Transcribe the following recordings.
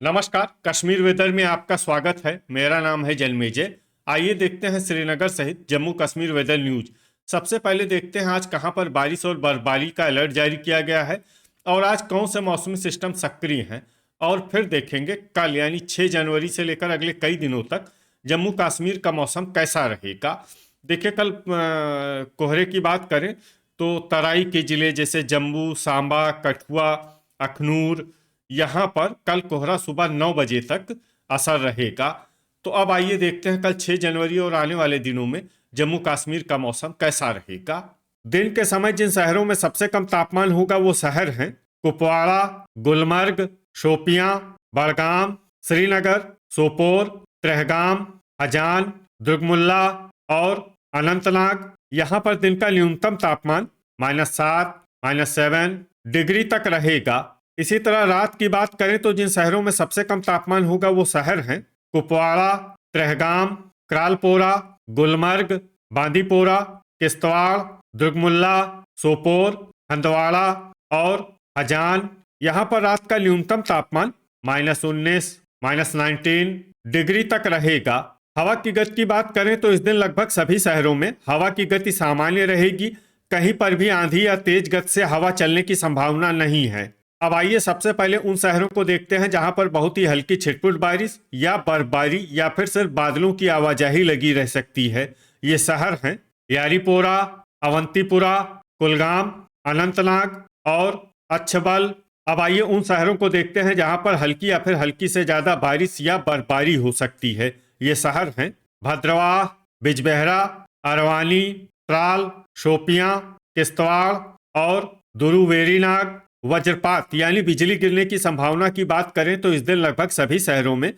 नमस्कार, कश्मीर वेदर में आपका स्वागत है। मेरा नाम है जन्मेजय। आइए देखते हैं श्रीनगर सहित जम्मू कश्मीर वेदर न्यूज। सबसे पहले देखते हैं आज कहां पर बारिश और बर्फबारी का अलर्ट जारी किया गया है और आज कौन से मौसमी सिस्टम सक्रिय हैं। और फिर देखेंगे कल यानी 6 जनवरी से लेकर अगले कई दिनों तक जम्मू कश्मीर का मौसम कैसा रहेगा। देखिए कल कोहरे की बात करें तो तराई के जिले जैसे जम्मू, सांबा, कठुआ, अखनूर यहाँ पर कल कोहरा सुबह 9 बजे तक असर रहेगा। तो अब आइए देखते हैं कल 6 जनवरी और आने वाले दिनों में जम्मू कश्मीर का मौसम कैसा रहेगा। दिन के समय जिन शहरों में सबसे कम तापमान होगा वो शहर हैं कुपवाड़ा, गुलमर्ग, शोपियां, बड़गाम, श्रीनगर, सोपोर, ट्रहगाम, हजान, दुर्गमुल्ला और अनंतनाग। यहाँ पर दिन का न्यूनतम तापमान -7, -7 डिग्री तक रहेगा। इसी तरह रात की बात करें तो जिन शहरों में सबसे कम तापमान होगा वो शहर हैं कुपवाड़ा, ट्रहगाम, क्रालपोरा, गुलमर्ग, बांदीपोरा, किश्तवाड़, दुर्गमुल्ला, सोपोर, हंदवाड़ा और हजान। यहाँ पर रात का न्यूनतम तापमान -19, -19 डिग्री तक रहेगा। हवा की गति की बात करें तो इस दिन लगभग सभी शहरों में हवा की गति सामान्य रहेगी। कहीं पर भी आंधी या तेज गति से हवा चलने की संभावना नहीं है। अब आइए सबसे पहले उन शहरों को देखते हैं जहां पर बहुत ही हल्की छिटपुट बारिश या बर्फबारी या फिर सिर्फ बादलों की आवाजाही लगी रह सकती है। ये शहर हैं यारीपोरा, अवंतीपुरा, कुलगाम, अनंतनाग और अच्छबल। अब आइए उन शहरों को देखते हैं जहां पर हल्की या फिर हल्की से ज्यादा बारिश या बर्फबारी हो सकती है। ये शहर हैं भद्रवाह, बिजबेहरा, अरवानी, त्राल, शोपियां, किश्तवाड़ और दुरुवेरीनाग। वज्रपात यानी बिजली गिरने की संभावना की बात करें तो इस दिन लगभग सभी शहरों में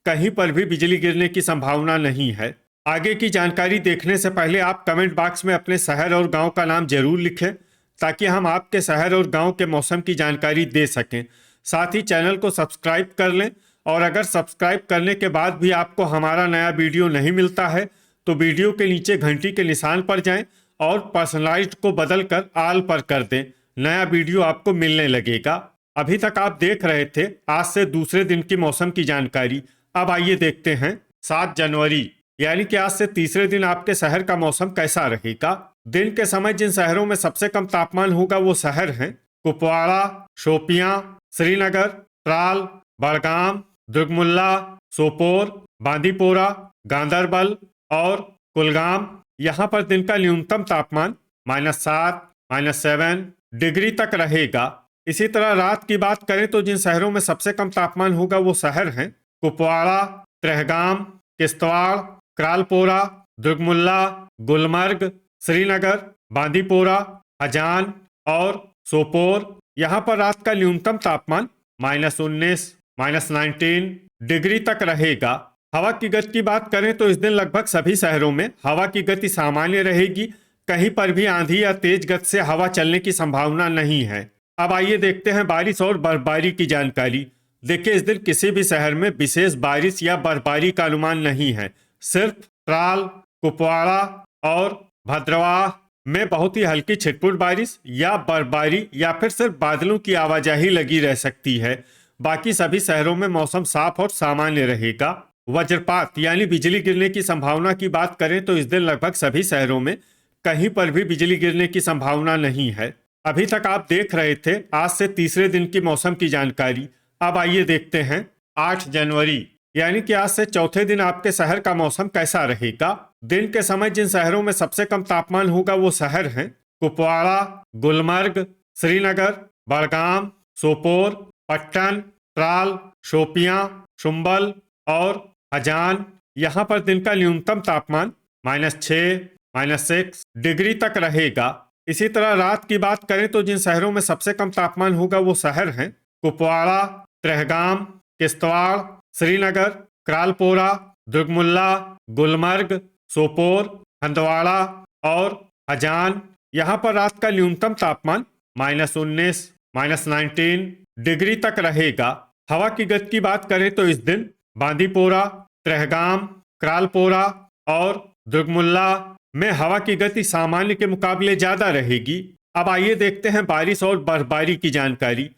कहीं पर भी बिजली गिरने की संभावना नहीं है। आगे की जानकारी देखने से पहले आप कमेंट बॉक्स में अपने शहर और गांव का नाम जरूर लिखें ताकि हम आपके शहर और गांव के मौसम की जानकारी दे सकें। साथ ही चैनल को सब्सक्राइब कर लें और अगर सब्सक्राइब करने के बाद भी आपको हमारा नया वीडियो नहीं मिलता है तो वीडियो के नीचे घंटी के निशान पर जाएं और पर्सनलाइज्ड को बदलकर ऑल पर कर दें। नया वीडियो आपको मिलने लगेगा। अभी तक आप देख रहे थे आज से दूसरे दिन की मौसम की जानकारी। अब आइए देखते हैं 7 जनवरी यानी कि आज से तीसरे दिन आपके शहर का मौसम कैसा रहेगा। दिन के समय जिन शहरों में सबसे कम तापमान होगा वो शहर हैं कुपवाड़ा, शोपियां, श्रीनगर, त्राल, बड़गाम, दुर्गमुल्ला, सोपोर, बांदीपोरा, गांदरबल और कुलगाम। यहाँ पर दिन का न्यूनतम तापमान -7, -7 डिग्री तक रहेगा। इसी तरह रात की बात करें तो जिन शहरों में सबसे कम तापमान होगा वो शहर हैं कुपवाड़ा, ट्रहगाम, किश्तवाड़, क्रालपोरा, दुर्गमुल्ला, गुलमर्ग, श्रीनगर, बांदीपोरा, हजान और सोपोर। यहाँ पर रात का न्यूनतम तापमान -19, -19 डिग्री तक रहेगा। हवा की गति की बात करें तो इस दिन लगभग सभी शहरों में हवा की गति सामान्य रहेगी। कहीं पर भी आंधी या तेज गति से हवा चलने की संभावना नहीं है। अब आइए देखते हैं बारिश और बर्फबारी की जानकारी। देखिए इस दिन किसी भी शहर में विशेष बारिश या बर्फबारी का अनुमान नहीं है। सिर्फ त्राल, कुपवाड़ा और भद्रवाह में बहुत ही हल्की छिटपुट बारिश या बर्फबारी या फिर सिर्फ बादलों की आवाजाही लगी रह सकती है। बाकी सभी शहरों में मौसम साफ और सामान्य रहेगा। वज्रपात यानी बिजली गिरने की संभावना की बात करें तो इस दिन लगभग सभी शहरों में कहीं पर भी बिजली गिरने की संभावना नहीं है। अभी तक आप देख रहे थे आज से तीसरे दिन की मौसम की जानकारी। अब आइए देखते हैं 8 जनवरी यानी कि आज से चौथे दिन आपके शहर का मौसम कैसा रहेगा। दिन के समय जिन शहरों में सबसे कम तापमान होगा वो शहर हैं कुपवाड़ा, गुलमर्ग, श्रीनगर, बड़गाम, सोपोर, पट्टन, त्राल, शोपियां, शुम्बल और हजान। यहाँ पर दिन का न्यूनतम तापमान -6, -6 डिग्री तक रहेगा। इसी तरह रात की बात करें तो जिन शहरों में सबसे कम तापमान होगा वो शहर हैं कुपवाड़ा, ट्रहगाम, किश्तवाड़, श्रीनगर, क्रालपोरा, दुर्गमुल्ला, गुलमर्ग, सोपोर, हंदवाड़ा और हजान। यहाँ पर रात का न्यूनतम तापमान -19, -19 डिग्री तक रहेगा। हवा की गति की बात करें तो इस दिन बांदीपोरा, ट्रहगाम, क्रालपोरा और दुर्गमुल्ला में हवा की गति सामान्य के मुकाबले ज्यादा रहेगी। अब आइए देखते हैं बारिश और बर्फबारी की जानकारी।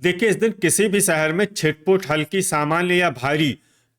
देखिए, इस दिन किसी भी शहर में छिटपुट हल्की सामान्य या भारी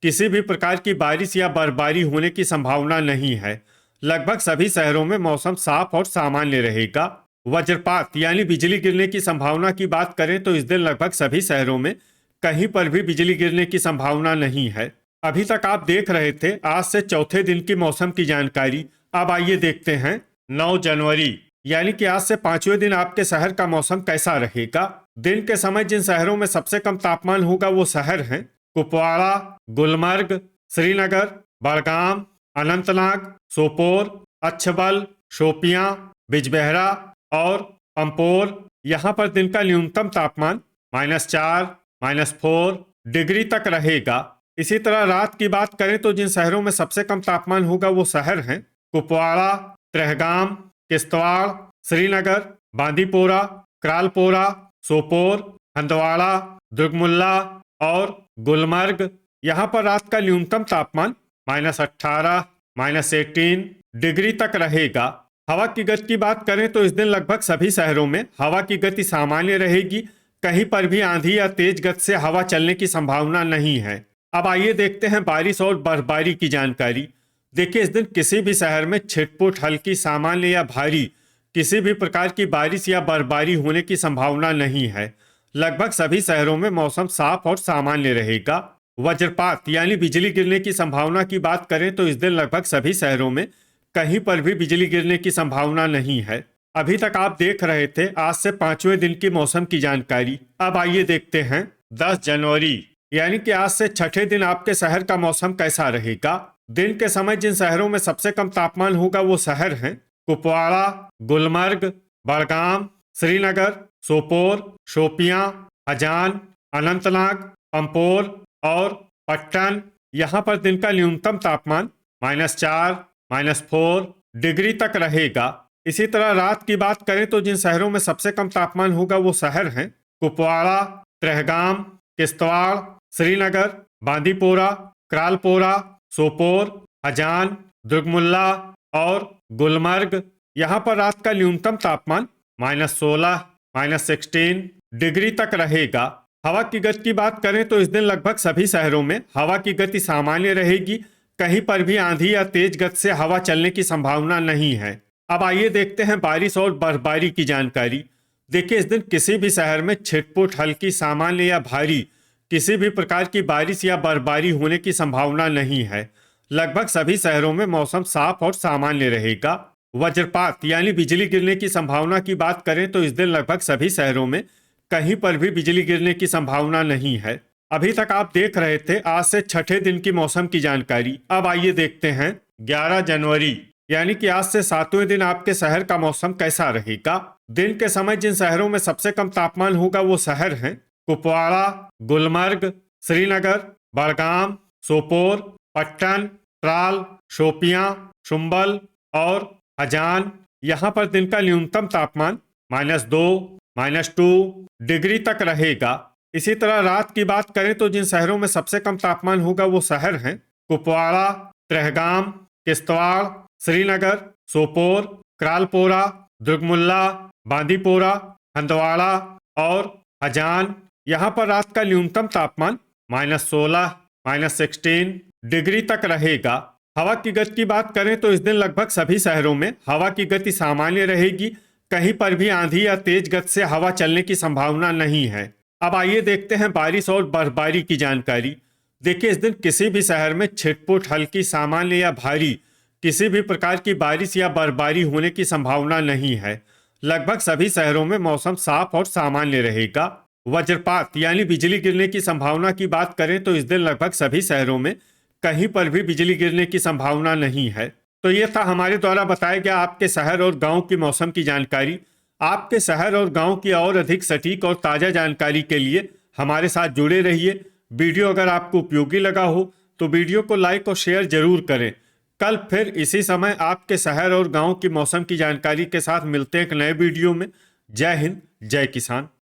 किसी भी प्रकार की बारिश या बर्फबारी होने की संभावना नहीं है। लगभग सभी शहरों में मौसम साफ और सामान्य रहेगा। वज्रपात यानी बिजली गिरने की संभावना की बात करें तो इस दिन लगभग सभी शहरों में कहीं पर भी बिजली गिरने की संभावना नहीं है। अभी तक आप देख रहे थे आज से चौथे दिन की मौसम की जानकारी। अब आइए देखते हैं 9 जनवरी यानी कि आज से 5वें दिन आपके शहर का मौसम कैसा रहेगा। दिन के समय जिन शहरों में सबसे कम तापमान होगा वो शहर हैं कुपवाड़ा, गुलमर्ग, श्रीनगर, बड़गाम, अनंतनाग, सोपोर, अच्छबल, शोपियां, बिजबेहरा और पंपोर। यहाँ पर दिन का न्यूनतम तापमान -4, -4 डिग्री तक रहेगा। इसी तरह रात की बात करें तो जिन शहरों में सबसे कम तापमान होगा वो शहर हैं कुपवाड़ा, त्रेहगाम, किश्तवाड़, श्रीनगर, बांदीपोरा, क्रालपोरा, सोपोर, हंदवाड़ा, दुर्गमुल्ला और गुलमर्ग। यहाँ पर रात का न्यूनतम तापमान -18, -18 डिग्री तक रहेगा। हवा की गति की बात करें तो इस दिन लगभग सभी शहरों में हवा की गति सामान्य रहेगी। कहीं पर भी आंधी या तेज गति से हवा चलने की संभावना नहीं है। अब आइए देखते हैं बारिश और बर्फबारी की जानकारी। देखिए, इस दिन किसी भी शहर में छिटपुट हल्की सामान्य या भारी किसी भी प्रकार की बारिश या बर्फबारी होने की संभावना नहीं है। लगभग सभी शहरों में मौसम साफ और सामान्य रहेगा। वज्रपात यानी बिजली गिरने की संभावना की बात करें तो इस दिन लगभग सभी शहरों में कहीं पर भी बिजली गिरने की संभावना नहीं है। अभी तक आप देख रहे थे आज से 5वें दिन की मौसम की जानकारी। अब आइए देखते हैं 10 जनवरी यानी कि आज से छठे दिन आपके शहर का मौसम कैसा रहेगा। दिन के समय जिन शहरों में सबसे कम तापमान होगा वो शहर हैं कुपवाड़ा, गुलमर्ग, बड़गाम, श्रीनगर, सोपोर, शोपियां, अजान, अनंतनाग, पंपोर और पट्टन। यहाँ पर दिन का न्यूनतम तापमान -4, -4 डिग्री तक रहेगा। इसी तरह रात की बात करें तो जिन शहरों में सबसे कम तापमान होगा वो शहर हैं कुपवाड़ा, त्रेहगाम, किश्तवाड़, श्रीनगर, बांदीपोरा, क्रालपोरा, सोपोर, अजान, दुर्गमुल्ला और गुलमर्ग। यहाँ पर रात का न्यूनतम तापमान -16, -16 डिग्री तक रहेगा। हवा की गति की बात करें तो इस दिन लगभग सभी शहरों में हवा की गति सामान्य रहेगी। कहीं पर भी आंधी या तेज गति से हवा चलने की संभावना नहीं है। अब आइए देखते हैं बारिश और बर्फबारी की जानकारी। देखिए, इस दिन किसी भी शहर में छिटपुट हल्की सामान्य या भारी किसी भी प्रकार की बारिश या बर्फबारी होने की संभावना नहीं है। लगभग सभी शहरों में मौसम साफ और सामान्य रहेगा। वज्रपात यानी बिजली गिरने की संभावना की बात करें तो इस दिन लगभग सभी शहरों में कहीं पर भी बिजली गिरने की संभावना नहीं है। अभी तक आप देख रहे थे आज से छठे दिन की मौसम की जानकारी। अब आइए देखते हैं 11 जनवरी यानी कि आज से 7वें दिन आपके शहर का मौसम कैसा रहेगा। दिन के समय जिन शहरों में सबसे कम तापमान होगा वो शहर हैं कुपवाड़ा, गुलमर्ग, श्रीनगर, बड़गाम, सोपोर, पट्टन, ट्राल, शोपियां, शुम्बल और अजान। यहाँ पर दिन का न्यूनतम तापमान -2, -2 डिग्री तक रहेगा। इसी तरह रात की बात करें तो जिन शहरों में सबसे कम तापमान होगा वो शहर हैं कुपवाड़ा, त्रेहगाम, किश्तवाड़, श्रीनगर, सोपोर, क्रालपोरा, दुर्गमुल्ला, बांदीपोरा, हंदवाड़ा और अजान। यहाँ पर रात का न्यूनतम तापमान -16, -16 डिग्री तक रहेगा। हवा की गति की बात करें तो इस दिन लगभग सभी शहरों में हवा की गति सामान्य रहेगी। कहीं पर भी आंधी या तेज गति से हवा चलने की संभावना नहीं है। अब आइए देखते हैं बारिश और बर्फबारी की जानकारी। देखिए, इस दिन किसी भी शहर में छिटपुट हल्की सामान्य या भारी किसी भी प्रकार की बारिश या बर्फबारी होने की संभावना नहीं है। लगभग सभी शहरों में मौसम साफ और सामान्य रहेगा। वज्रपात यानी बिजली गिरने की संभावना की बात करें तो इस दिन लगभग सभी शहरों में कहीं पर भी बिजली गिरने की संभावना नहीं है। तो ये था हमारे द्वारा बताया गया आपके शहर और गांव की मौसम की जानकारी। आपके शहर और गांव की और अधिक सटीक और ताज़ा जानकारी के लिए हमारे साथ जुड़े रहिए। वीडियो अगर आपको उपयोगी लगा हो तो वीडियो को लाइक और शेयर जरूर करें। कल फिर इसी समय आपके शहर और गांव की मौसम की जानकारी के साथ मिलते हैं एक नए वीडियो में। जय हिंद, जय किसान।